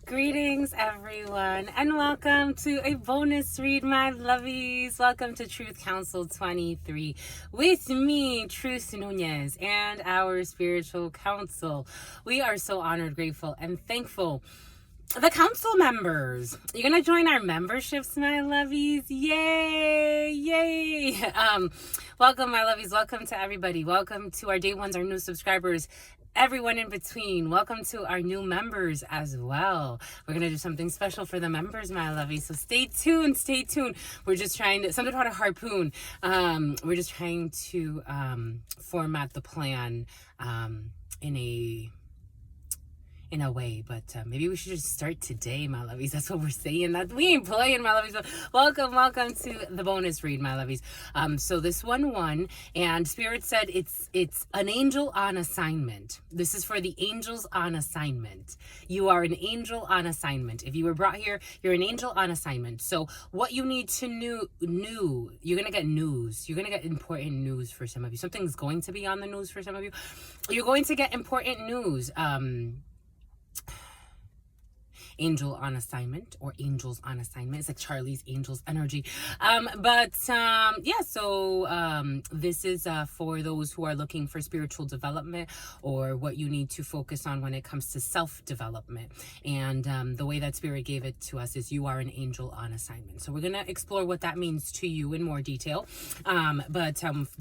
Greetings, everyone, and welcome to a bonus read, my lovies. Welcome to Truth Council 23 with me, Truth Nunez, and our spiritual council. We are so honored, grateful, and thankful. The council members, you're gonna join our memberships, my lovies. Yay! Welcome, my lovies. Welcome to everybody. Welcome to our day ones, our new subscribers, everyone in between. Welcome to our new members as well. We're gonna do something special for the members, my lovies. So stay tuned. We're just trying to, something about a harpoon. We're just trying to format the plan in a way, but maybe we should just start today, my lovies. That's what we're saying. That we ain't playing, my lovies. Welcome to the bonus read, my lovies. So this one won, and Spirit said it's an angel on assignment. This is for the angels on assignment. You are an angel on assignment. If you were brought here, you're an angel on assignment. So what you need to know, you're gonna get news. You're gonna get important news for some of you. Something's going to be on the news for some of you. You're going to get important news. Angel on assignment, or angels on assignment. It's like Charlie's Angels energy. This is for those who are looking for spiritual development, or what you need to focus on when it comes to self-development. And the way that Spirit gave it to us is you are an angel on assignment. So we're going to explore what that means to you in more detail.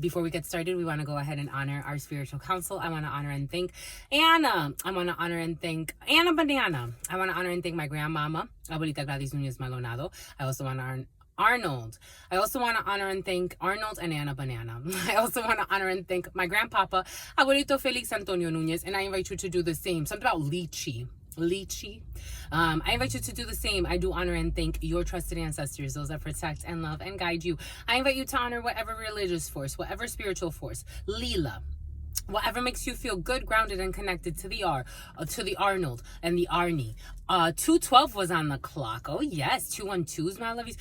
Before we get started, we want to go ahead and honor our spiritual council. I want to honor and thank Anna. I want to honor and thank Anna Banana. I want to honor and thank my grandmama, Abuelita Gladys Nunez Maldonado. I also want to honor Arnold. I also want to honor and thank Arnold and Anna Banana. I also want to honor and thank my grandpapa, Abuelito Felix Antonio Nunez, and I invite you to do the same. Something about lychee. I invite you to do the same. I do honor and thank your trusted ancestors, those that protect and love and guide you. I invite you to honor whatever religious force, whatever spiritual force, Lila, whatever makes you feel good, grounded, and connected to the Arnold and the Arnie. 212 was on the clock. Oh yes, 212s, my lovies.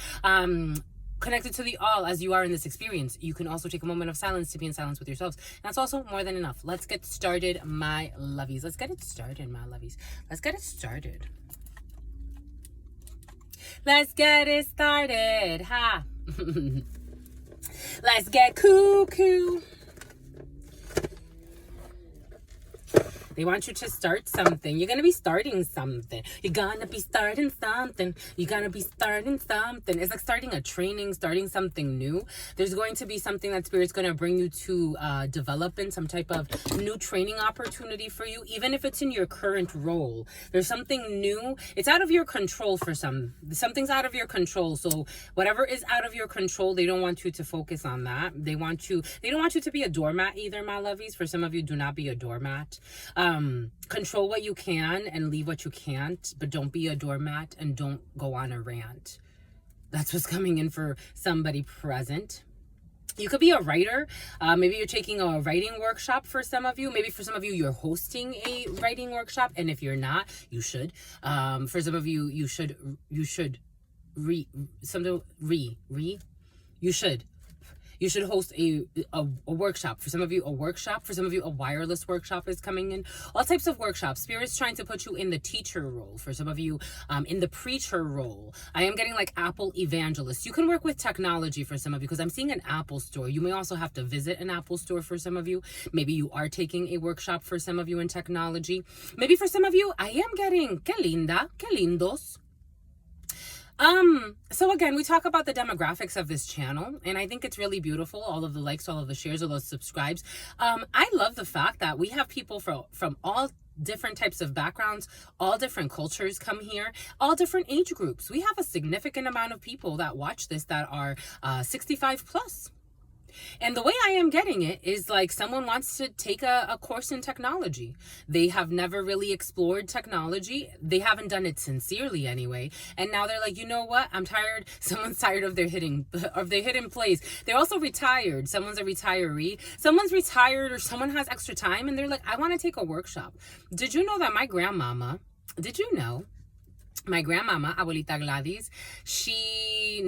Connected to the all as you are in this experience. You can also take a moment of silence to be in silence with yourselves. That's also more than enough. Let's get started, my lovies. Let's get it started, my lovies. Let's get it started. Let's get it started, ha. Let's get cuckoo. They want you to start something. You're going to be starting something. You're going to be starting something. You're going to be starting something. It's like starting a training, starting something new. There's going to be something that Spirit's going to bring you to develop in, some type of new training opportunity for you, even if it's in your current role. There's something new. It's out of your control for some. Something's out of your control. So whatever is out of your control, they don't want you to focus on that. They don't want you to be a doormat either, my lovies. For some of you, do not be a doormat. Control what you can and leave what you can't, but don't be a doormat and don't go on a rant. That's what's coming in for somebody present. You could be a writer. Maybe you're taking a writing workshop for some of you. Maybe for some of you, you're hosting a writing workshop. And if you're not, you should. For some of you, you should You should host a workshop. For some of you, a workshop. For some of you, a wireless workshop is coming in. All types of workshops. Spirit's trying to put you in the teacher role. For some of you, in the preacher role. I am getting like Apple evangelist. You can work with technology for some of you, because I'm seeing an Apple store. You may also have to visit an Apple store for some of you. Maybe you are taking a workshop for some of you in technology. Maybe for some of you, I am getting que linda, que lindos. So again, we talk about the demographics of this channel, and I think it's really beautiful. All of the likes, all of the shares, all those subscribes. I love the fact that we have people from all different types of backgrounds, all different cultures come here, all different age groups. We have a significant amount of people that watch this that are 65 plus. And the way I am getting it is like someone wants to take a course in technology. They have never really explored technology. They haven't done it sincerely anyway. And now they're like, you know what? I'm tired. Someone's tired of their hidden plays. They're also retired. Someone's a retiree. Someone's retired, or someone has extra time, and they're like, I want to take a workshop. Did you know that my grandmama, my grandmama, Abuelita Gladys, she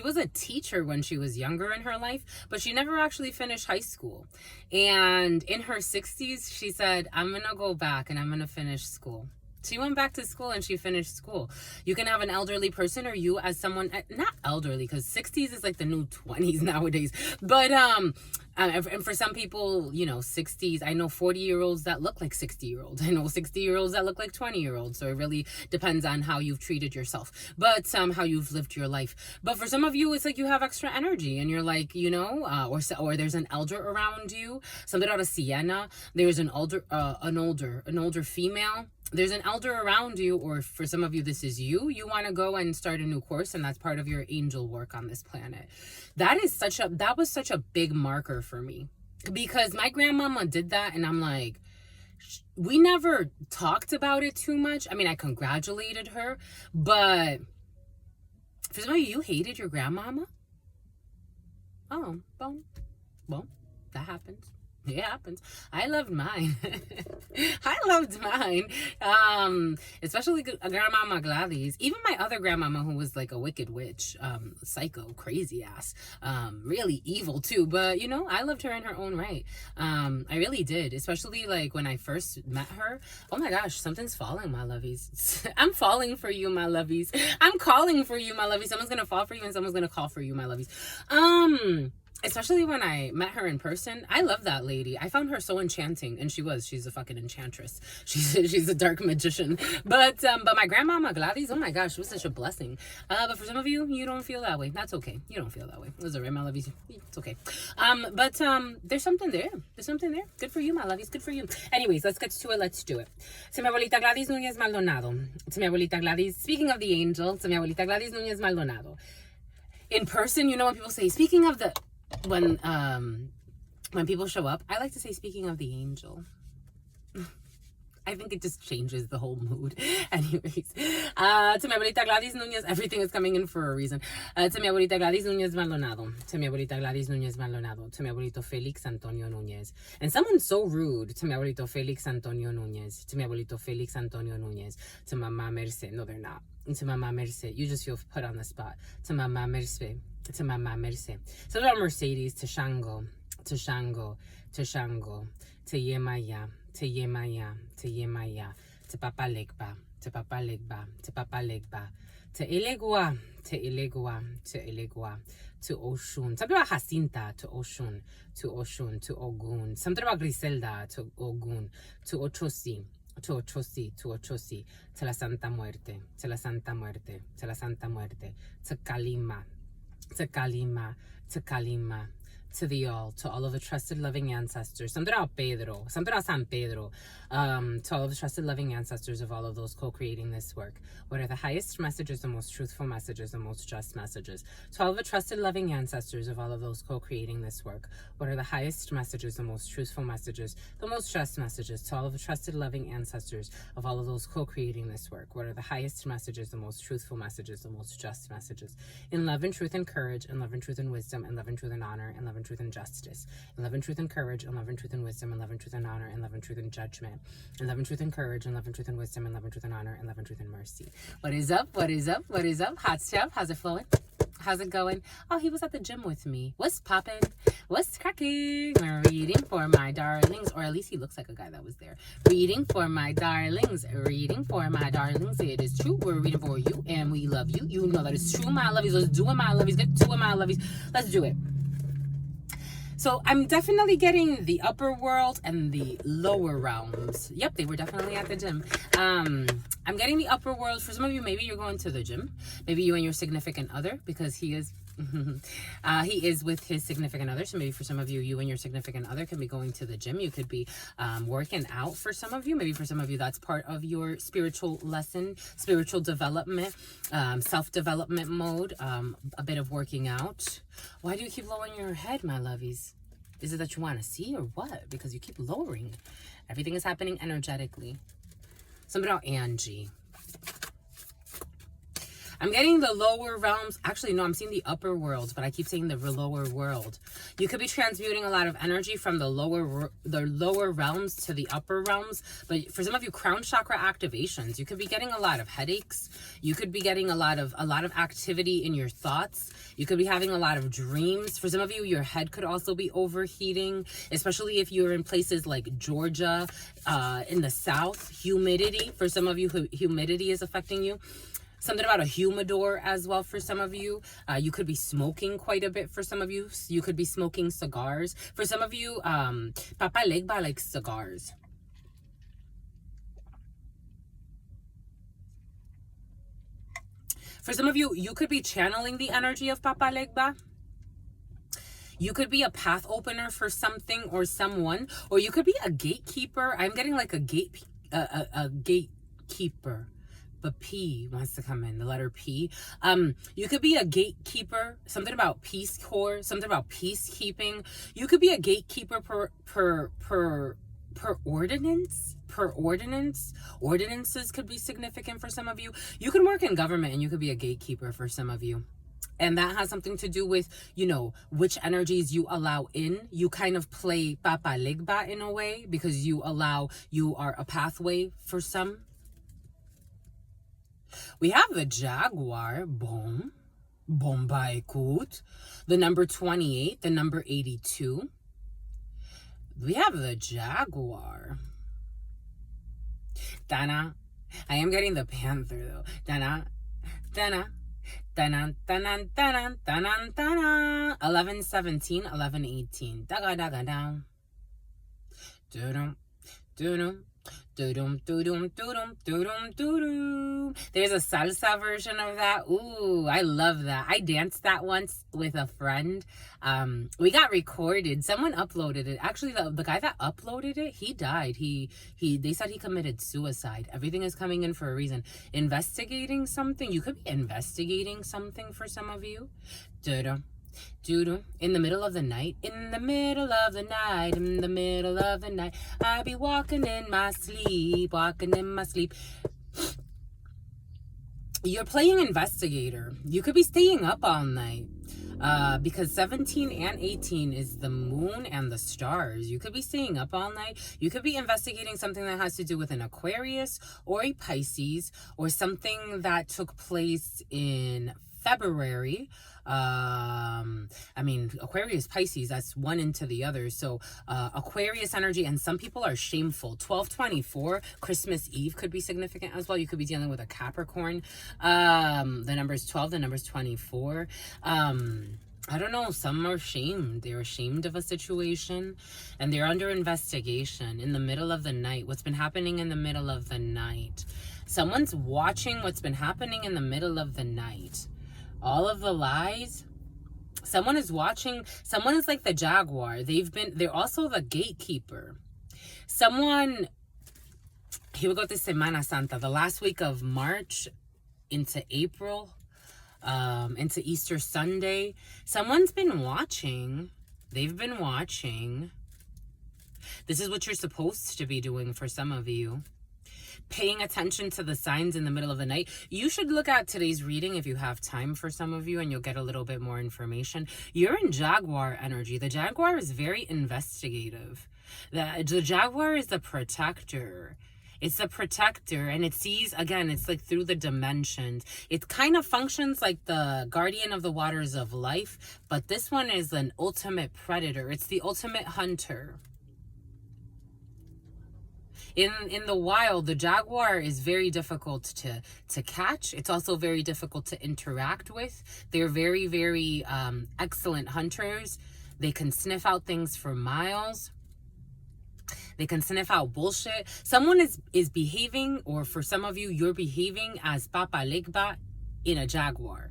was a teacher when she was younger in her life, but she never actually finished high school. And in her 60s, she said, I'm going to go back and I'm going to finish school. She went back to school and she finished school. You can have an elderly person, or you as someone, not elderly, because 60s is like the new 20s nowadays. But and for some people, you know, 60s, I know 40-year-olds that look like 60-year-olds. I know 60-year-olds that look like 20-year-olds. So it really depends on how you've treated yourself, but how you've lived your life. But for some of you, it's like you have extra energy and you're like, you know, or there's an elder around you. Something out of Sienna. There's an older female. There's an elder around you, or for some of you, this is you. You want to go and start a new course, and that's part of your angel work on this planet. That was such a big marker for me, because my grandmama did that, and I'm like, we never talked about it too much. I mean, I congratulated her, but for some of you, you hated your grandmama. Oh, well, that happens. It happens. I loved mine. Especially Grandmama Gladys. Even my other grandmama, who was like a wicked witch, psycho, crazy ass, really evil too. But you know, I loved her in her own right. I really did. Especially like when I first met her. Oh my gosh, something's falling, my lovies. I'm falling for you, my lovies. I'm calling for you, my lovies. Someone's gonna fall for you, and someone's gonna call for you, my lovies. Especially when I met her in person. I love that lady. I found her so enchanting, and she's a fucking enchantress. She's a dark magician. But my grandmama Gladys, oh my gosh, it was such a blessing. But for some of you, you don't feel that way. That's okay. You don't feel that way. It was alright, my lovies. It's okay. But there's something there. There's something there. Good for you, my lovies. Good for you. Anyways, let's get to it. Let's do it. To mi abuelita Gladys Núñez Maldonado. To mi abuelita Gladys, speaking of the angel, to mi abuelita Gladys Núñez Maldonado. In person, you know when people say, speaking of the... When people show up, I like to say, speaking of the angel. I think it just changes the whole mood. Anyways, to mi abuelita Gladys Núñez, everything is coming in for a reason. To mi abuelita Gladys Núñez Maldonado. To mi abuelita Gladys Núñez Maldonado. To mi abuelito Felix Antonio Núñez. And someone's so rude. To mi abuelito Felix Antonio Núñez. To mi abuelito Felix Antonio Núñez. To Mama Merce. No, they're not. To Mama Merce. You just feel put on the spot. To Mama Merce. To Mama Merce. So about Mercedes. To Shango. To Shango. To Shango. To Yemaya. To Yemaya, to Yemaya, to Papa Legba, to Papa Legba, to Papa Legba, to Elegua, to Elegua, to Elegua, to Oshun. Something about Jacinta, to Oshun, to Oshun, to Ogun. Something about Griselda, to Ogun, to Ochosi, to Ochosi, to Ochosi, to la Santa Muerte, to la Santa Muerte, to la Santa Muerte, to Kalima, to Kalima, to Kalima. To the all, to all of the trusted loving ancestors, Sandra Pedro, Sandra San Pedro, to all of the trusted loving ancestors of all of those co-creating this work. What are the highest messages, the most truthful messages, the most just messages? To all of the trusted loving ancestors of all of those co-creating this work. What are the highest messages, the most truthful messages, the most just messages? To all of the trusted loving ancestors of all of those co-creating this work. What are the highest messages, the most truthful messages, the most just messages? In love and truth and courage, in love and truth and wisdom, in love and truth and honor, in love and truth and justice, in love and truth and courage, in love and truth and wisdom, in love and truth and honor, in love and truth and judgment, in love and truth and courage, in love and truth and wisdom, in love and truth and honor, in love and truth and mercy. What is up? What is up? What is up? Hot Chef, how's it flowing? How's it going? Oh, he was at the gym with me. What's poppin'? What's cracking? We're reading for my darlings, or at least he looks like a guy that was there. Reading for my darlings. Reading for my darlings. It is true. We're reading for you, and we love you. You know that it's true, my lovies. Let's do it, my lovies. Get to it, my lovies. Let's do it. So I'm definitely getting the upper world and the lower realms. Yep, they were definitely at the gym. I'm getting the upper world. For some of you, maybe you're going to the gym. Maybe you and your significant other, because he is with his significant other. So maybe for some of you, you and your significant other can be going to the gym. You could be working out for some of you. Maybe for some of you, that's part of your spiritual lesson, spiritual development, self-development mode, a bit of working out. Why do you keep lowering your head, my lovies? Is it that you want to see, or what? Because you keep lowering. Everything is happening energetically. Something about Angie. I'm getting the lower realms. Actually, no, I'm seeing the upper worlds, but I keep saying the lower world. You could be transmuting a lot of energy from the lower realms to the upper realms. But for some of you, crown chakra activations, you could be getting a lot of headaches. You could be getting a lot of activity in your thoughts. You could be having a lot of dreams. For some of you, your head could also be overheating, especially if you're in places like Georgia, in the south. Humidity, for some of you, humidity is affecting you. Something about a humidor as well for some of you. You could be smoking quite a bit for some of you. You could be smoking cigars. For some of you, Papa Legba likes cigars. For some of you, you could be channeling the energy of Papa Legba. You could be a path opener for something or someone, or you could be a gatekeeper. I'm getting like a gatekeeper. But P wants to come in, the letter P. You could be a gatekeeper, something about Peace Corps, something about peacekeeping. You could be a gatekeeper per ordinance. Ordinances could be significant for some of you. You can work in government and you could be a gatekeeper for some of you. And that has something to do with, you know, which energies you allow in. You kind of play Papa Legba in a way because you are a pathway for some. We have the Jaguar, boom, bomba écoute, the number 28, the number 82. We have the Jaguar. Dana, I am getting the Panther though. Dana, Dana, Dana, Dana, Dana, Dana, Dana. 11, 17, 11, 18. Daga, daga, down. Doo-dum, doo-dum. Doo-dum, doo-dum, doo-dum, doo-dum, doo-dum. There's a salsa version of that. Ooh, I love that. I danced that once with a friend. We got recorded. Someone uploaded it. Actually, the guy that uploaded it, he died. They said he committed suicide. Everything is coming in for a reason. Investigating something. You could be investigating something for some of you. Doo-dum. In the middle of the night, in the middle of the night, in the middle of the night, I be walking in my sleep. You're playing investigator. You could be staying up all night because 17 and 18 is the moon and the stars. You could be staying up all night. You could be investigating something that has to do with an Aquarius or a Pisces or something that took place in February. I mean, Aquarius, Pisces, that's one into the other. So Aquarius energy, and some people are shameful. 1224, Christmas Eve could be significant as well. You could be dealing with a Capricorn. The number is 12, the number is 24. I don't know, some are shamed. They're ashamed of a situation and they're under investigation in the middle of the night. What's been happening in the middle of the night? Someone's watching what's been happening in the middle of the night. All of the lies. Someone is watching. Someone is like the Jaguar. They're also the gatekeeper. Someone, here we go to Semana Santa, the last week of March into April, into Easter Sunday. Someone's been watching. They've been watching. This is what you're supposed to be doing for some of you. Paying attention to the signs in the middle of the night. You should look at today's reading if you have time for some of you, and you'll get a little bit more information. You're in Jaguar energy. The Jaguar is very investigative. The Jaguar is the protector. It's a protector, and it sees, again, it's like through the dimensions. It kind of functions like the guardian of the waters of life, but this one is an ultimate predator. It's the ultimate hunter. In the wild, the Jaguar is very difficult to catch. It's also very difficult to interact with. They're very, very excellent hunters. They can sniff out things for miles. They can sniff out bullshit. Someone is behaving, or for some of you, you're behaving as Papa Legba in a Jaguar.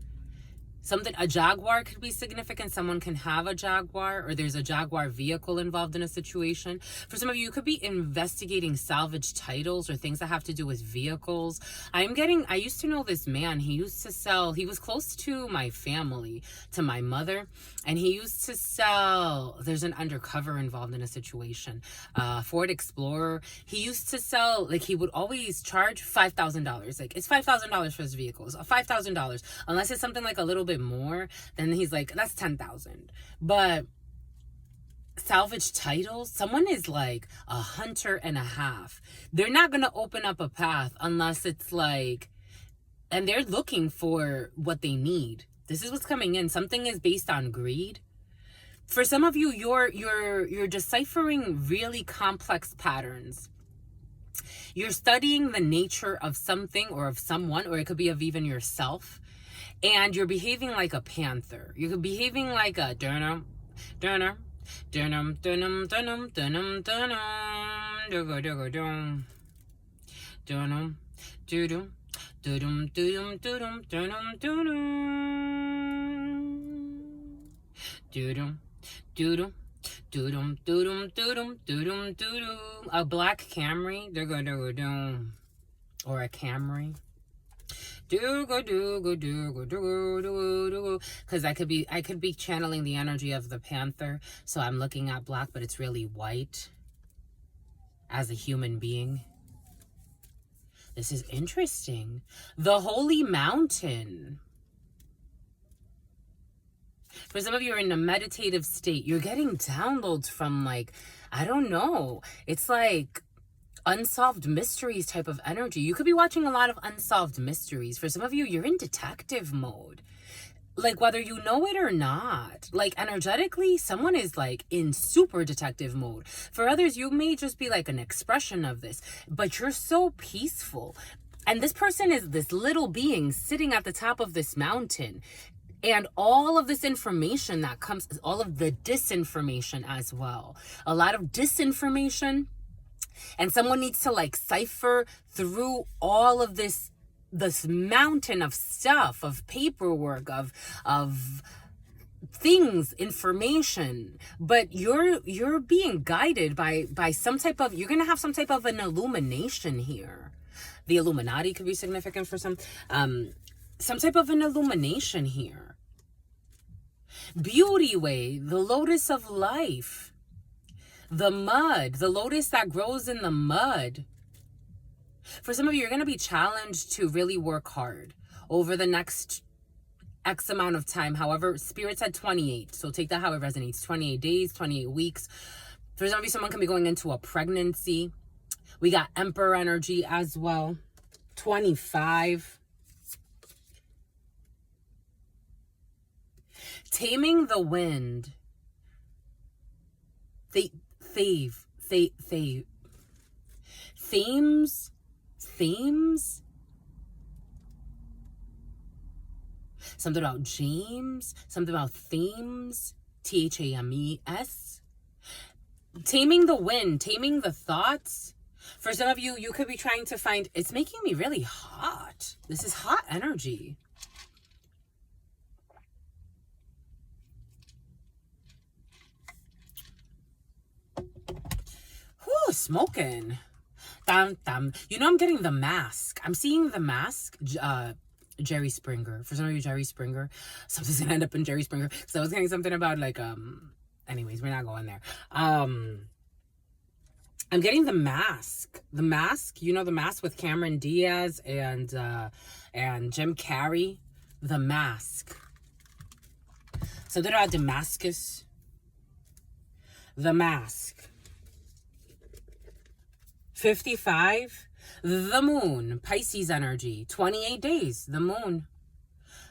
A Jaguar could be significant. Someone can have a Jaguar, or there's a Jaguar vehicle involved in a situation. For some of you, you could be investigating salvage titles or things that have to do with vehicles. I used to know this man. He used to sell, he was close to my family, to my mother, and he used to sell, there's an undercover involved in a situation. Ford Explorer. He used to sell, like, he would always charge $5,000. Like, it's $5,000 for his vehicles, $5,000. Unless it's something like a little bit more, then he's like, that's 10,000. But salvage titles, someone is like a hunter and a half. They're not gonna open up a path unless it's like, and they're looking for what they need. This is what's coming in. Something is based on greed. For some of you, you're deciphering really complex patterns. You're studying the nature of something or of someone, or it could be of even yourself. And you're behaving like a panther. You're behaving like a dunum, dunum, dunum, dunum, dunum, dunum, dunum, dunum, dunum, dunum, dudum, dudum, dudum, dudum, dudum, dudum, dudum, dudum, dudum, dudum, dudum, dudum. A black Camry, or a Camry. Because I could be channeling the energy of the panther, so I'm looking at black, but it's really white as a human being. This is interesting. The holy mountain. For some of you, are in a meditative state. You're getting downloads from, like, I don't know, it's like unsolved mysteries type of energy. You could be watching a lot of unsolved mysteries. For some of you, you're in detective mode. Like, whether you know it or not, like, energetically, someone is like in super detective mode. For others, you may just be like an expression of this, but you're so peaceful. And this person is this little being sitting at the top of this mountain. And all of this information that comes, all of the disinformation as well. A lot of disinformation. And someone needs to, like, cipher through all of this mountain of stuff, of paperwork, of things, information. But you're being guided by some type of, you're gonna have some type of an illumination here. The Illuminati could be significant for some type of an illumination here. Beauty way, the lotus of life. The mud, the lotus that grows in the mud. For some of you, you're going to be challenged to really work hard over the next X amount of time. However, Spirit said 28. So take that how it resonates. 28 days, 28 weeks. For some of you, someone can be going into a pregnancy. We got Emperor energy as well. 25. Taming the wind. Themes. Something about James, something about themes, THAMES. Taming the wind, taming the thoughts. For some of you, you could be trying to find, it's making me really hot. This is hot energy. Whew, smoking. You know, I'm getting The Mask. I'm seeing The Mask. Jerry Springer. For some of you, Jerry Springer. Something's gonna end up in Jerry Springer. So I was getting something about, like, anyways, we're not going there. I'm getting The Mask. The Mask, you know, The Mask with Cameron Diaz and Jim Carrey. The Mask. Something about Damascus. The Mask. 55. The moon, Pisces energy, 28 days, the moon.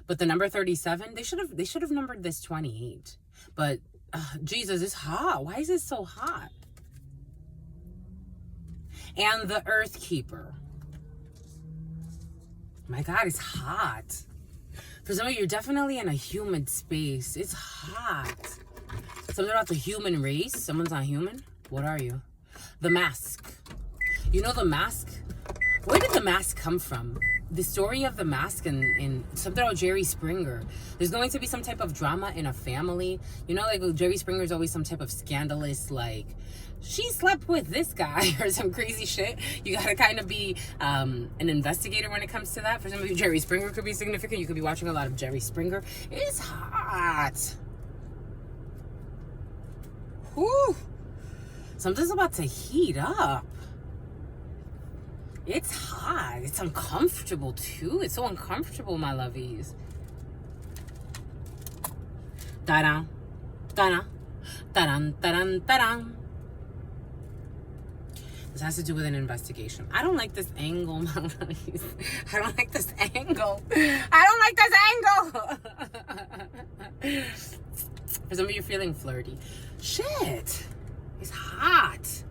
But the number 37, they should have numbered this 28. But Jesus, it's hot. Why is it so hot? And the Earth Keeper. My God, it's hot. For some of you, you're definitely in a humid space. It's hot. Something about the human race. Someone's not human. What are you? The Mask. You know The Mask? Where did The Mask come from? the story of the mask in something about Jerry Springer. There's going to be some type of drama in a family. You know, like Jerry Springer is always some type of scandalous, like, she slept with this guy or some crazy shit. You gotta kind of be an investigator when it comes to that. For some of you, Jerry Springer could be significant. You could be watching a lot of Jerry Springer. It's hot. Whew. Something's about to heat up. It's hot. It's uncomfortable too. It's so uncomfortable, my lovies. Ta-da. Ta-da. Ta-da. Ta-da. Ta-da. This has to do with an investigation. I don't like this angle, my lovies. I don't like this angle. I don't like this angle. For some of you feeling flirty. Shit. It's hot.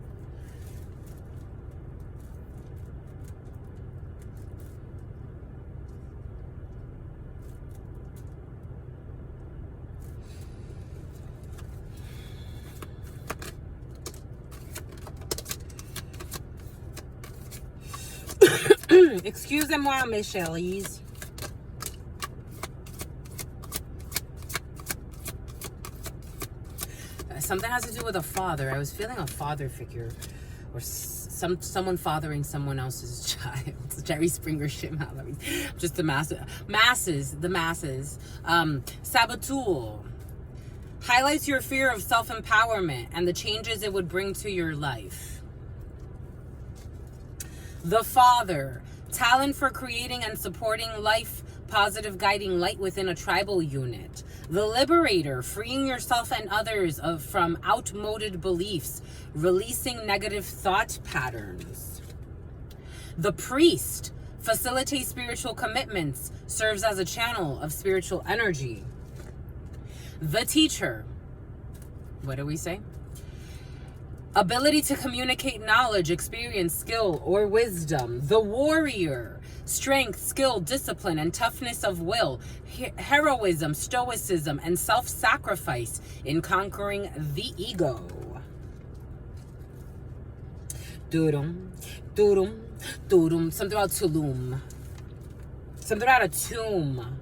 Excusez-moi, mes chéries. Something has to do with a father. I was feeling a father figure, or someone fathering someone else's child. Jerry Springer shit, man. Just the masses. Saboteur highlights your fear of self-empowerment and the changes it would bring to your life. The father, talent for creating and supporting life, positive guiding light within a tribal unit. The liberator, freeing yourself and others from outmoded beliefs, releasing negative thought patterns. The priest, facilitates spiritual commitments, serves as a channel of spiritual energy. The teacher, what do we say? Ability to communicate knowledge, experience, skill, or wisdom. The warrior, strength, skill, discipline, and toughness of will, heroism, stoicism, and self-sacrifice in conquering the ego. Doo-dum, doo-dum, doo-dum. Something about Tulum. Something about a tomb.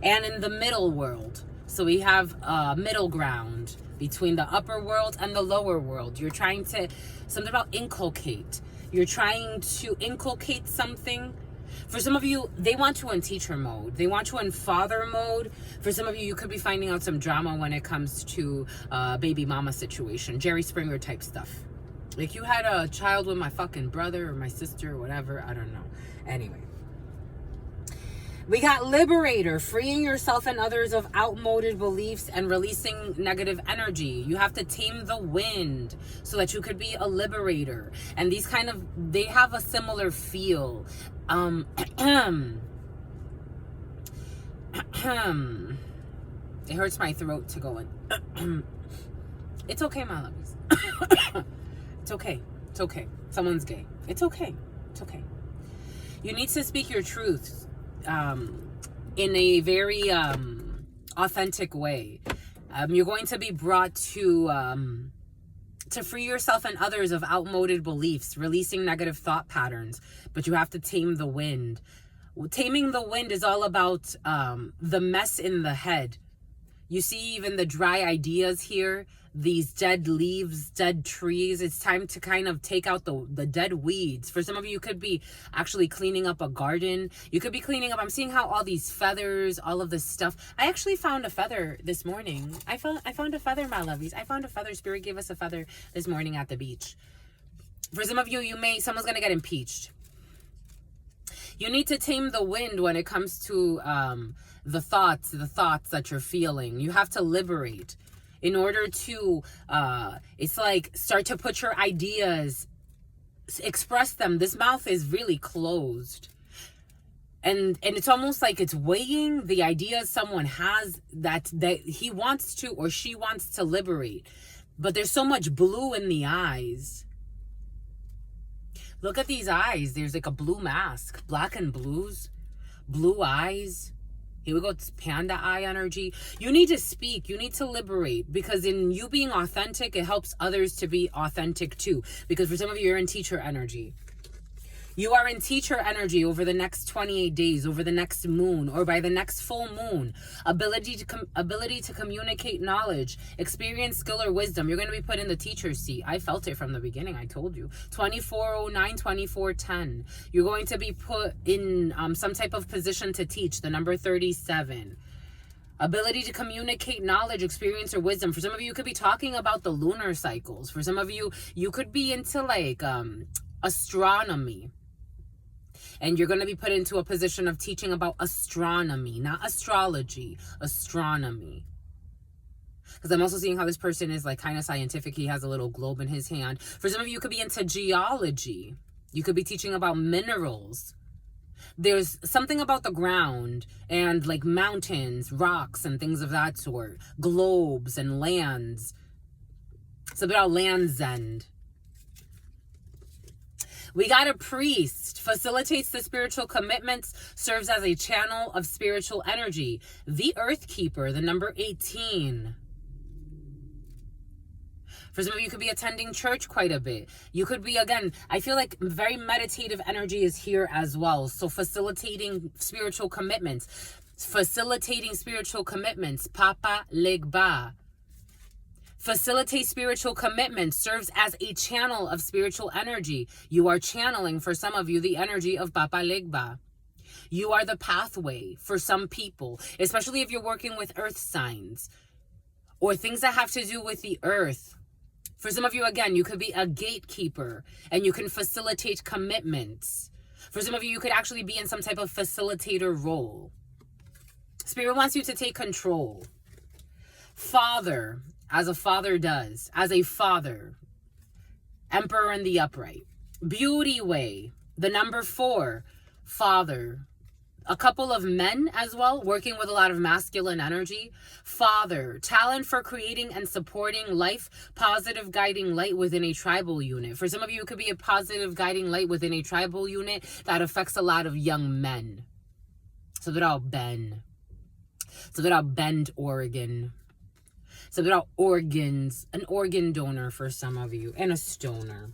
And in the middle world. So we have middle ground between the upper world and the lower world. You're trying to, something about inculcate. You're trying to inculcate something. For some of you, they want you in teacher mode. They want you in father mode. For some of you, you could be finding out some drama when it comes to baby mama situation. Jerry Springer type stuff. Like, you had a child with my fucking brother or my sister or whatever. I don't know. Anyway. We got liberator, freeing yourself and others of outmoded beliefs and releasing negative energy. You have to tame the wind so that you could be a liberator. And these kind of, they have a similar feel. It hurts my throat to go in. It's okay, my loves. It's okay. It's okay. Someone's gay. It's okay. It's okay. You need to speak your truths. In a very authentic way. You're going to be brought to free yourself and others of outmoded beliefs, releasing negative thought patterns, but you have to tame the wind. Taming the wind is all about the mess in the head. You see even the dry ideas here, these dead leaves, dead trees. It's time to kind of take out the dead weeds. For some of you, could be actually cleaning up a garden. You could be cleaning up. I'm seeing how all these feathers, all of this stuff. I actually found a feather this morning. I found a feather, my lovies. I found a feather. Spirit gave us a feather this morning at the beach. For some of you, someone's going to get impeached. You need to tame the wind when it comes to the thoughts that you're feeling. You have to liberate in order to it's like start to put your ideas, express them. This mouth is really closed, and it's almost like it's weighing the ideas someone has that he wants to or she wants to liberate, but there's so much blue in the eyes. Look at these eyes. There's like a blue mask, black and blues, blue eyes. Here we go, it's panda eye energy. You need to speak. You need to liberate, because in you being authentic, it helps others to be authentic too. Because for some of you, you're in teacher energy. You are in teacher energy over the next 28 days, over the next moon, or by the next full moon. Ability to communicate knowledge, experience, skill, or wisdom. You're going to be put in the teacher's seat. I felt it from the beginning. I told you. 2409, 2410. You're going to be put in some type of position to teach. The number 37. Ability to communicate knowledge, experience, or wisdom. For some of you, you could be talking about the lunar cycles. For some of you, you could be into like astronomy. And you're going to be put into a position of teaching about astronomy, not astrology, astronomy. Because I'm also seeing how this person is like kind of scientific. He has a little globe in his hand. For some of you, you could be into geology. You could be teaching about minerals. There's something about the ground and like mountains, rocks, and things of that sort. Globes and lands. Something about Land's End. We got a priest, facilitates the spiritual commitments, serves as a channel of spiritual energy. The Earth Keeper, the number 18. For some of you, could be attending church quite a bit. You could be, again, I feel like very meditative energy is here as well. So facilitating spiritual commitments. Papa Legba. Facilitate spiritual commitments, serves as a channel of spiritual energy. You are channeling, for some of you, the energy of Papa Legba. You are the pathway for some people, especially if you're working with earth signs or things that have to do with the earth. For some of you, again, you could be a gatekeeper and you can facilitate commitments. For some of you, you could actually be in some type of facilitator role. Spirit wants you to take control. Father, as a father does, as a father. Emperor in the upright. Beauty way, the number 4, father. A couple of men as well, working with a lot of masculine energy. Father, talent for creating and supporting life, positive guiding light within a tribal unit. For some of you, it could be a positive guiding light within a tribal unit that affects a lot of young men. So they're all Bend, Oregon. So they're all organs, an organ donor for some of you, and a stoner.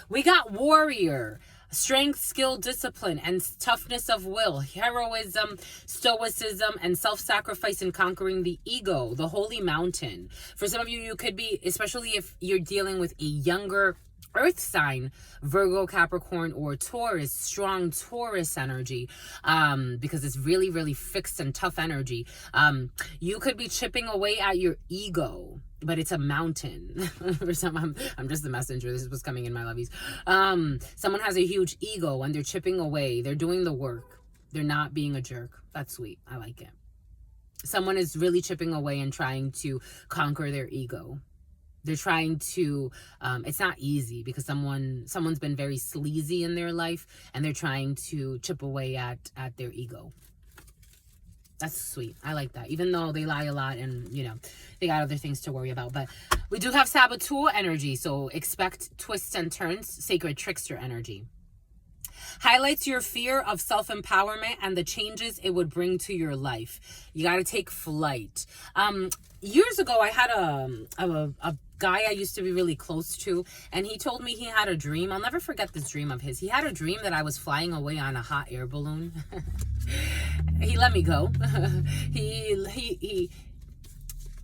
We got warrior. Strength, skill, discipline, and toughness of will, heroism, stoicism, and self-sacrifice in conquering the ego, the holy mountain. For some of you, you could be, especially if you're dealing with a younger earth sign, Virgo, Capricorn, or Taurus, strong Taurus energy, because it's really, really fixed and tough energy. You could be chipping away at your ego. But it's a mountain. For some, I'm just the messenger. This is what's coming in, my lovies. Someone has a huge ego and they're chipping away. They're doing the work. They're not being a jerk. That's sweet. I like it. Someone is really chipping away and trying to conquer their ego. They're trying to, it's not easy because someone's been very sleazy in their life and they're trying to chip away at their ego. That's sweet. I like that. Even though they lie a lot and, you know, they got other things to worry about. But we do have saboteur energy. So expect twists and turns, sacred trickster energy. Highlights your fear of self-empowerment and the changes it would bring to your life. You got to take flight. Years ago, I had a guy I used to be really close to, and he told me he had a dream. I'll never forget this dream of his. He had a dream that I was flying away on a hot air balloon. He let me go. He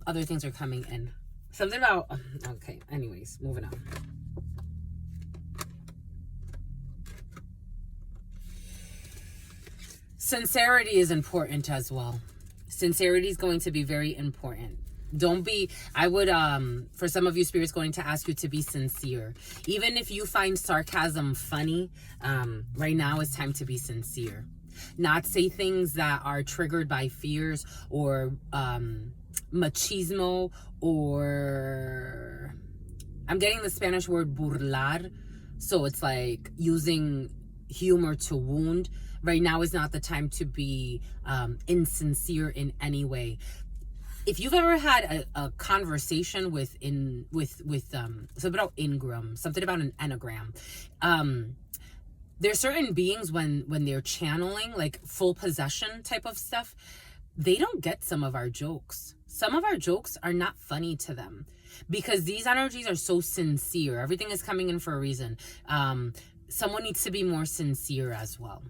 other things are coming in. Something about, okay, anyways, moving on. Sincerity is important as well. Sincerity is going to be very important. Don't be, I would, for some of you, Spirit's going to ask you to be sincere. Even if you find sarcasm funny, right now it's time to be sincere. Not say things that are triggered by fears or machismo, or I'm getting the Spanish word burlar. So it's like using humor to wound. Right now is not the time to be insincere in any way. If you've ever had a conversation with something about Ingram, something about an enneagram, there's certain beings when they're channeling, like full possession type of stuff, they don't get some of our jokes. Some of our jokes are not funny to them because these energies are so sincere. Everything is coming in for a reason. someone needs to be more sincere as well.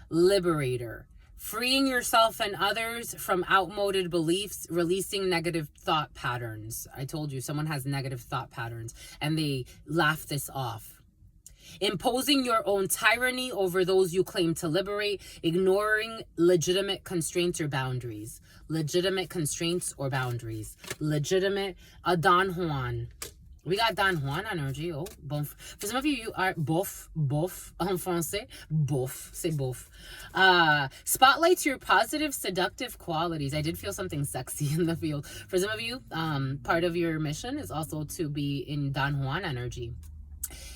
Liberator, freeing yourself and others from outmoded beliefs, releasing negative thought patterns. I told you someone has negative thought patterns and they laugh this off. Imposing your own tyranny over those you claim to liberate, ignoring legitimate constraints or boundaries. Legitimate constraints or boundaries. Legitimate, a Don Juan. We got Don Juan energy. Oh, bof. For some of you, you are bof, en français. Bof, c'est bof. Spotlights your positive, seductive qualities. I did feel something sexy in the field. For some of you, part of your mission is also to be in Don Juan energy.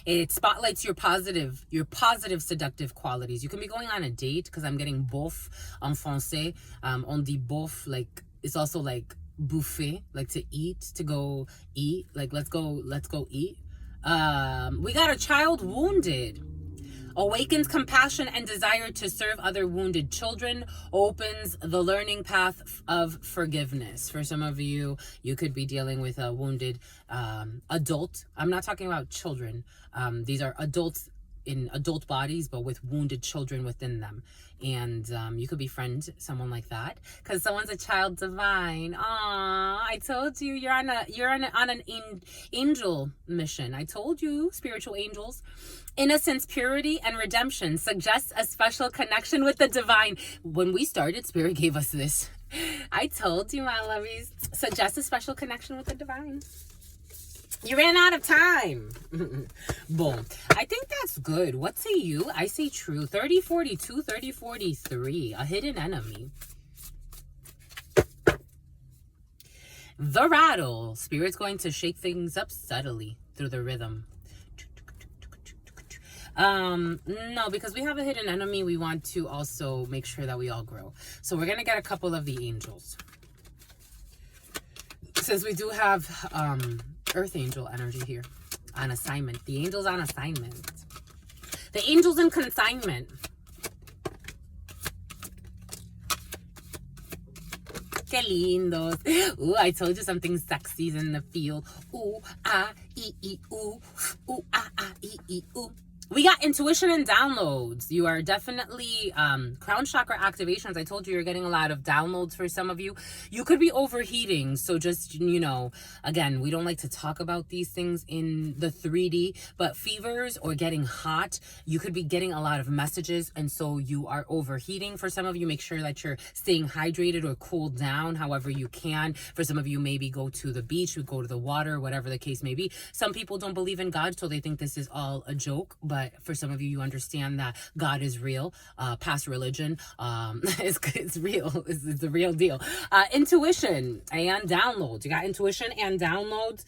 It spotlights your positive, seductive qualities. You can be going on a date, because I'm getting bof en français. On dit bof, like, it's also like buffet, like to eat, to go eat, like let's go eat. We got a child wounded. Awakens compassion and desire to serve other wounded children. Opens the learning path of forgiveness. For some of you, you could be dealing with a wounded adult. I'm not talking about children. These are adults in adult bodies, but with wounded children within them. And you could befriend someone like that, because someone's a child divine. Aw, I told you, you're on an angel mission. I told you, spiritual angels. Innocence, purity, and redemption suggests a special connection with the divine. When we started, Spirit gave us this. I told you, my lovies, suggests a special connection with the divine. You ran out of time. Boom. I think that's good. What say you? I say true. 3042, 3043. A hidden enemy. The rattle. Spirit's going to shake things up subtly through the rhythm. No, because we have a hidden enemy, we want to also make sure that we all grow. So we're going to get a couple of the angels. Since we do have Earth Angel energy here on assignment. The angels on assignment. The angels in consignment. Que lindos. Ooh, I told you something sexy's in the field. Ooh, ah, ee, ooh. Ooh, ah, ee, ooh. We got intuition and downloads. You are definitely crown chakra activations. I told you you're getting a lot of downloads for some of you. You could be overheating. So just, you know, again, we don't like to talk about these things in the 3D, but fevers or getting hot, you could be getting a lot of messages. And so you are overheating. For some of you, make sure that you're staying hydrated or cooled down however you can. For some of you, maybe go to the beach, go to the water, whatever the case may be. Some people don't believe in God, so they think this is all a joke. But for some of you, you understand that God is real. Past religion, it's real. It's the real deal. Intuition and downloads. You got intuition and downloads.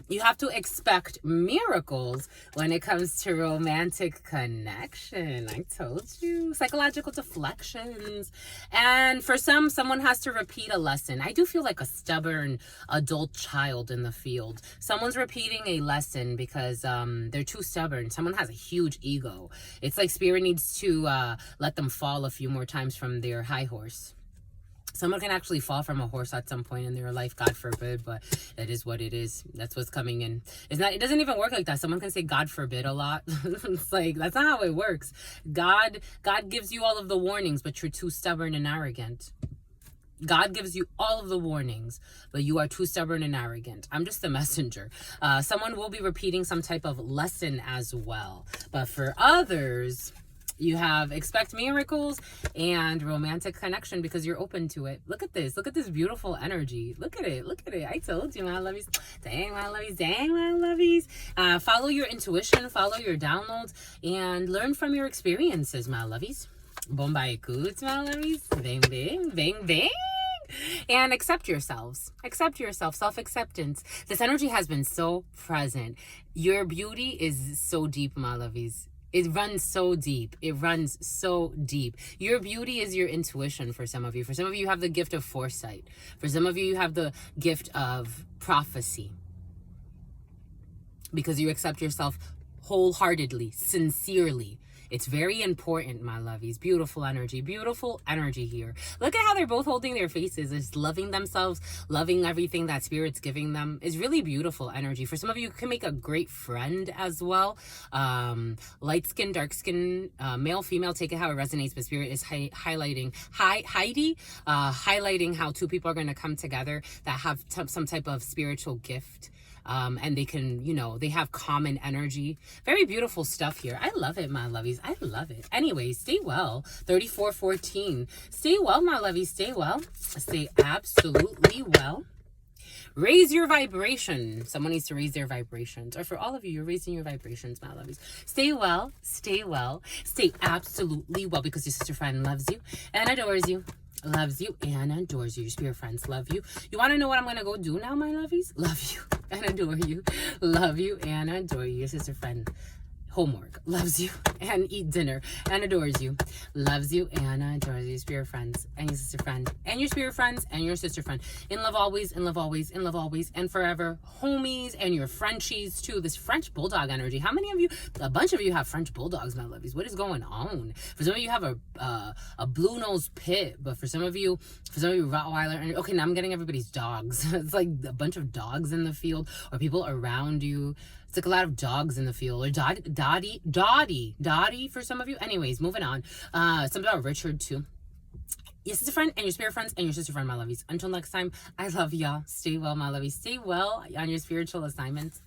You have to expect miracles when it comes to romantic connection. I told you. Psychological deflections. And for someone has to repeat a lesson. I do feel like a stubborn adult child in the field. Someone's repeating a lesson because they're too stubborn. Someone has a huge ego. It's like Spirit needs to let them fall a few more times from their high horse. Someone can actually fall from a horse at some point in their life, God forbid, but that is what it is. That's what's coming in. It doesn't even work like that. Someone can say God forbid a lot. It's like, that's not how it works. God gives you all of the warnings, but you're too stubborn and arrogant. God gives you all of the warnings, but you are too stubborn and arrogant. I'm just the messenger. Someone will be repeating some type of lesson as well. But for others, you have expect miracles and romantic connection because you're open to it. Look at this. Look at this beautiful energy. Look at it. Look at it. I told you, my lovies. Dang, my lovies. Dang, my lovies. Follow your intuition. Follow your downloads. And learn from your experiences, my lovies. Bombay coots, my lovies. Bang, bang, bang, bang. And accept yourselves. Accept yourself. Self-acceptance. This energy has been so present. Your beauty is so deep, my lovies. It runs so deep. It runs so deep. Your beauty is your intuition for some of you. For some of you, you have the gift of foresight. For some of you, you have the gift of prophecy. Because you accept yourself wholeheartedly, sincerely. It's very important, my lovies. Beautiful energy here. Look at how they're both holding their faces, just loving themselves, loving everything that Spirit's giving them. Is really beautiful energy. For some of you, can make a great friend as well. Light skin, dark skin, male, female, take it how it resonates, but Spirit is highlighting how two people are going to come together that have some type of spiritual gift. And they can, they have common energy. Very beautiful stuff here. I love it, my lovies. I love it. Anyway, stay well. 3414. Stay well, my lovies. Stay well. Stay absolutely well. Raise your vibration. Someone needs to raise their vibrations. Or for all of you, you're raising your vibrations, my lovies. Stay well. Stay well. Stay absolutely well, because your sister friend loves you and adores you. Loves you and adores you. Your spirit friends love you. You want to know what I'm going to go do now, my lovies? Love you and adore you. Love you and adore you. Your sister friend. Homework. Loves you and eat dinner and adores you. Loves you and adores you. Your spirit friends and your sister friend and your spirit friends and your sister friend. In love always, in love always, in love always, and forever. Homies and your Frenchies too. This French bulldog energy. How many of you, a bunch of you have French bulldogs, my lovies. What is going on? For some of you have a blue nose pit, but for some of you Rottweiler. Okay, now I'm getting everybody's dogs. It's like a bunch of dogs in the field or people around you. It's like a lot of dogs in the field. Or Dottie for some of you. Anyways, moving on. Something about Richard too. Your sister friend and your spirit friends and your sister friend, my lovies. Until next time, I love y'all. Stay well, my lovies. Stay well on your spiritual assignments.